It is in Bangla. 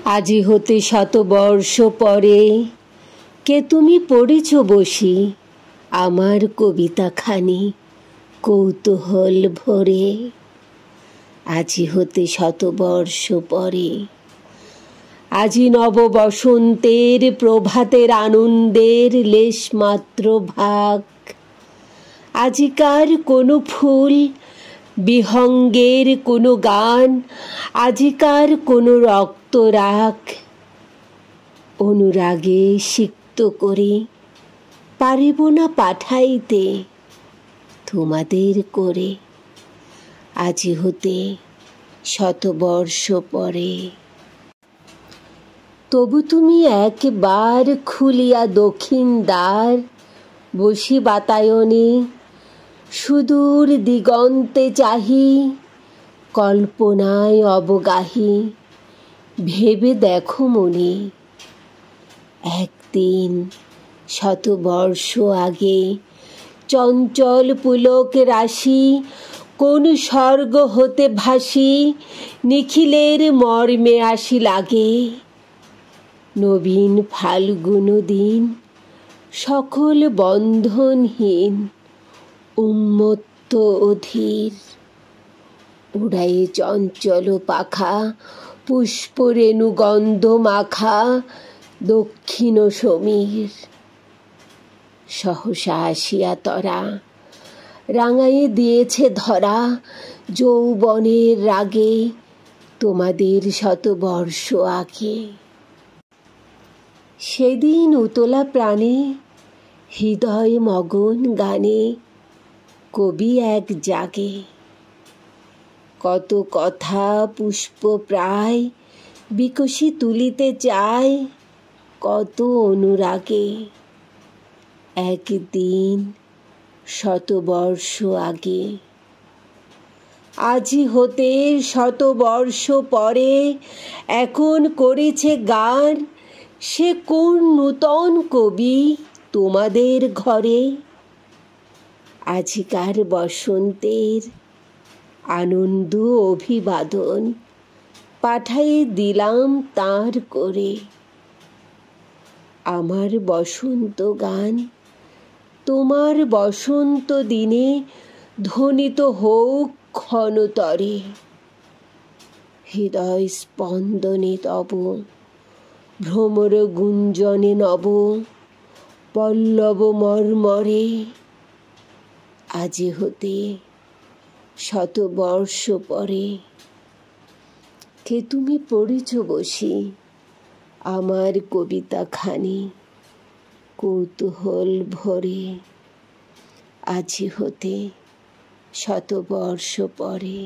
আজি হতে শতবর্ষ পরে কে তুমি পড়েছ বসি আমার কবিতাখানি কৌতূহল ভরে। আজি হতে শতবর্ষ পরে, আজি নব বসন্তের প্রভাতের আনন্দের লেশমাত্র ভাগ। আজিকার কোনো ফুল বিহঙ্গের কোনো গান, আজিকার কোনো রক্তরাগ অনুরাগে সিক্ত করে পারিব না পাঠাইতে তোমাদের করে। আজি হতে শতবর্ষ পরে। তবু তুমি একবার খুলিয়া দক্ষিণ দ্বার, বসি বাতায়নে সুদূর দিগন্তে চাহি, কল্পনায় অবগাহি ভেবে দেখো মনে। একদিন শতবর্ষ আগে চঞ্চল পুলক রাশি কোন স্বর্গ হতে ভাসি নিখিলের মর্মে আসি লাগে। নবীন ফাল্গুন দিন সকল বন্ধনহীন উন্মত্ত অধীর, উড়ায়ে চঞ্চল পাখা পুষ্পরেণু গন্ধ মাখা দক্ষিণ সমীর। সহসা আসিয়া তরা রাঙাইয়ে দিয়েছে ধরা যৌবনের রাগে তোমাদের শতবর্ষ আগে। সেদিন উতলা প্রাণে হৃদয় মগন গানে কবি এক জাগে। কত কথা পুষ্প প্রায় বিকশি তুলিতে চায় কত অনুরাগে। একদিন শতবর্ষ আগে, আজি হতে শতবর্ষ পরে এখন করেছে গান সে কোন নূতন কবি তোমাদের ঘরে। আজিকার বসন্তের আনন্দ অভিবাদন পাঠাইয়ে দিলাম তাঁর করে। আমার বসন্ত গান তোমার বসন্ত দিনে ধ্বনিত হোক ক্ষণতরে। হৃদয় স্পন্দনে তব ভ্রমর গুঞ্জনে নব পল্লব মর্মরে। আজি হতে শতবর্ষ পরে কে তুমি পড়েছ বসি আমার কবিতাখানি কৌতূহল ভরে। আজি হতে শতবর্ষ পরে।